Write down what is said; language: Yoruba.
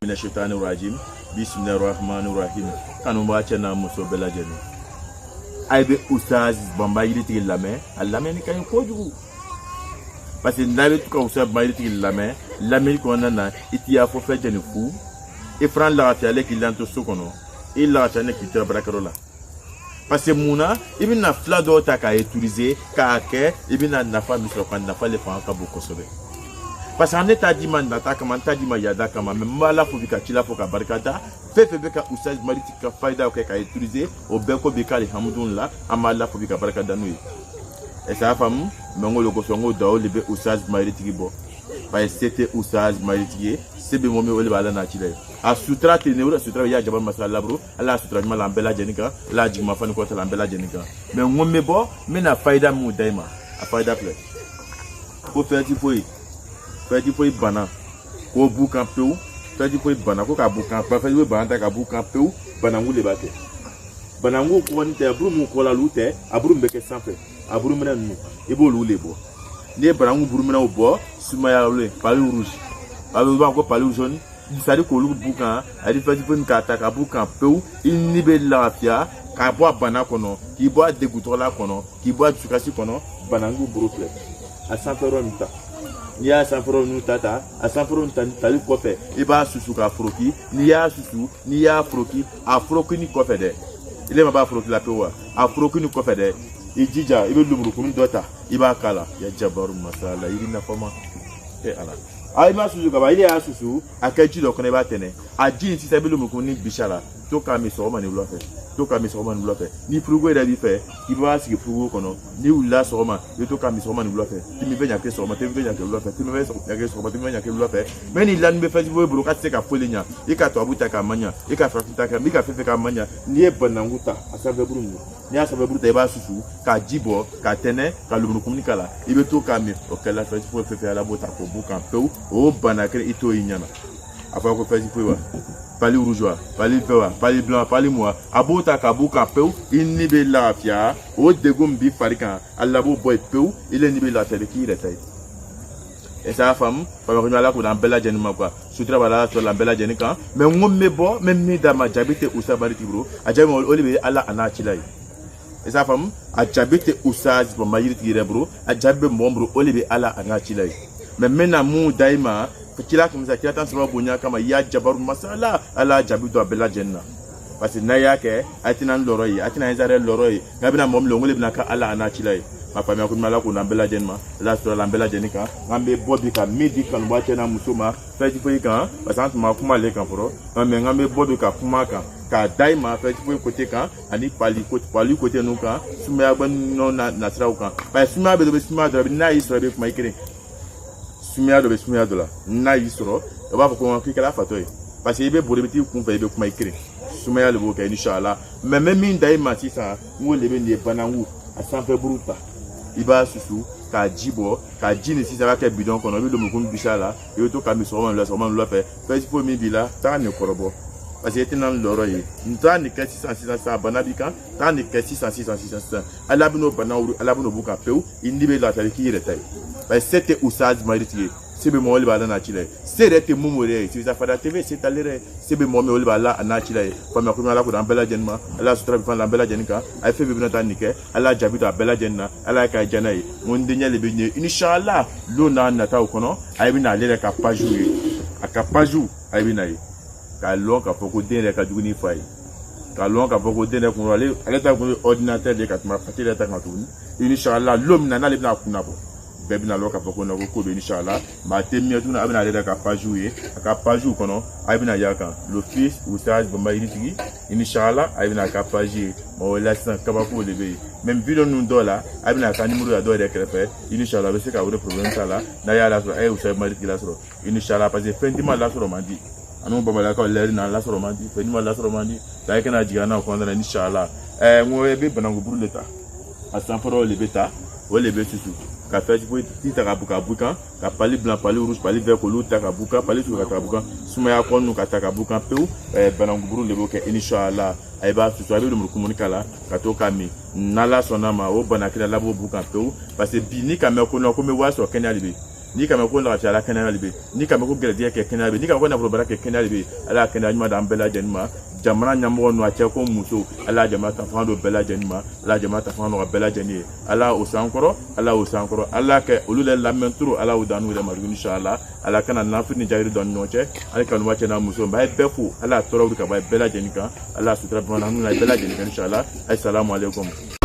Minashaitani rajim, bismillahirrahmanirrahim. Kanu wacha na muso bela jeni. Aibe Oustaz Bamba yiti lame, alame ni kan kojugu. Parce que nabe tuka Oustaz Bamba yiti lame ko nana itia fo fe jeni fu. E fran la tale ki lanto sokono. E la tane ki te brakarola. Parce que mouna, ibina fla do ta ka utiliser ka ke ibina nafa mislo kan nafa le fa ka boko sobe. Parce que en état d'imandata, comme en état d'imayada, comme même mala faut que tu la faut que barkada, fait que Oustaz maritika faida que qu'a utilisé au beko beka les hamdoun là, amala faut que barkada nous. Et ça femme, mengo le gosongo dao lebe Oustaz maritiki bo. Parce que c'était Oustaz maritiki, c'est be momi ole bala na chile. A sutra teneura sutra ya jabal masala bro, ala sutra ma lambela jenika, la jigma fani ko lambela jenika. Mais ngombe bo, mais na faida mu daima, a faida ple. Pour faire du foi. Fadi foi bana ko bukan peu fadi foi bana ko ka bukan pa fadi foi bana ka bukan peu bana ngule bate bana ngo ko ni te abru mu ko la lute abru mbeke sanfe abru mena nu ebo lule bo ne bana ngo buru mena bo sumaya lule pali rouge alu ba ko pali jaune sadi ko lu bukan adi fadi foi ka ta ka bukan peu ini be la fia ka bo bana kono ki bo degutola kono ki bo tsukasi kono bana ngo brofle a sanfe ronta ni ya sanforo nu tata a sanforo tan tali kofe e ba susu ka froki ni ya susu ni ya froki a froki ni kofe de ile ma ba froki la pewa a froki ni kofe de e jija e be lumuru kun dota e ba kala ya jabaru masala iri na fama e ala ai ma susu ka ba ile ya susu a kaji do kon e ba tene a jin si sabe lumuru kun ni bishala to ka mi so ma ni lo fe to ka mi so ma ni lo fe ni frugo e da bi fe ki ba si frugo kono ni ula so ma e to ka mi so ma ni lo fe ti mi venya ke so ma te venya ke lo fe ti mi venya ke so ma te venya ke lo fe mais ni lan be fe bo bro ka se ka folinya e ka to abuta ka manya e ka frafita ka mi ka fe ka manya ni e bananguta asabe brungu ni asabe bruta e ba susu ka jibo ka tene ka lumunu komunikala e be to ka mi o kala fe fe ala bota ko bukan pe o banakre ito inyana afa ko fe wa pali rougeois, pali vert, pali blanc, pali moi. Abota kabuka peu, il nibe la fia, au degum bi farikan, alabo boy peu, il est nibe la télé qui est taille. Et sa femme, par exemple, là, pour l'ambella jenima quoi, sutra bala sur l'ambella jenika, mais on me bo, même ni dama jabite Oustaz Maritibro, a jamais olive ala anachilai. Et sa femme, a jabite Oustaz pour Maritibro bro, a jabbe membro olive ala anachilai. Mais maintenant, mou daima, kila kumza kila tan sababu nya kama ya jabaru masala ala jabido abela jenna parce que na yake atina loroi atina izare loroi ngabina mom lo ngule binaka ala ana chilai ma famia ko mala ko na bela jenma la so la bela jenika ngambe bobi ka midi kan wache na musuma faji foi kan parce que ma kuma le kan foro mais ngambe bobi ka kuma kan ka daima faji foi côté kan ani pali côté no kan suma ban no na sraw kan pa suma be do suma do na isra be kuma ikire sumia do la na yisro e ba ko ki kala fatoy parce que ibe boribiti kun fa ibe kuma ikire sumia le bo ka inshallah mais même min dai mati sa ngo lebe ne banangu a sanfe bruta iba susu ka jibo ka jini si sa ba ke bidon kono bi do mo kun bishala e to ka mi so man lo fe fo mi bila ta ne korobo parce que tenan loro yi nta ni ke 600 banabika ta ni ke 600 alabino banauru alabino buka peu indibe la tali ki retai parce que c'était Oustaz Maritiki c'est be mo bala na chile c'est rete mumure si za fada tv c'est talere c'est be mo bala na chile fa ma ko la ko dan bela jenma ala sutra bi fan la bela jenika ay fe be binata nike ala jabito bela jenna ala ka janai mon denya le be ni inshallah lo na na ta kono ay bi na le ka pa jouer aka pa jou ay bi na yi ka lo ka foko den ka duguni fay ka lo ka foko den ko ale ta ko ordinateur de ka ma fatile ta ka tuni inshallah lo mi na le bi na kuna bo bebina lo ka foko na ko be inshallah ma temia tuna abina le ka pa jouer ka pa jou kono abina yaka le fils Oustaz Bamba Iritigi inshallah abina ka pa jouer mo la san ka ba ko le be même video nous dola abina ka numéro ya do de krepe inshallah be se ka wure problème ça là na ya la so ay Oustaz Maritigi la so inshallah parce que fendima la so mandi anu baba ka le na la so mandi fendima la so mandi da kana jigana ko ndana inshallah mo be banangu bruleta a sanforo le beta o le be susu ka fait pour tita ka buka ka pali blanc pali rouge pali vert ko luta ka buka pali su ka buka suma ya ko nu ka ta ka buka peu banangu buru le boke inshallah ay ba su abi mu komunikala ka to kami nala sonama o banakira labo buka peu parce que bini ka me ko no ko me waso kenya libe ni kama ko la ala kana libe ni kama ko gele ke kana libe ni kama ko na probara ke kana libe ala kana nyuma da ambela jenma jamana nyambo no acha ko muso ala jama ta fando bela jenma ala jama ta fando bela jeni ala usankoro ala ke ulule lamenturu ala udanu de maru inshallah ala kana nafu ni jairu don noche ala kan wache na muso ba befu ala toro ka ba bela jeni kan ala sutra bana nu na bela jeni inshallah assalamu alaikum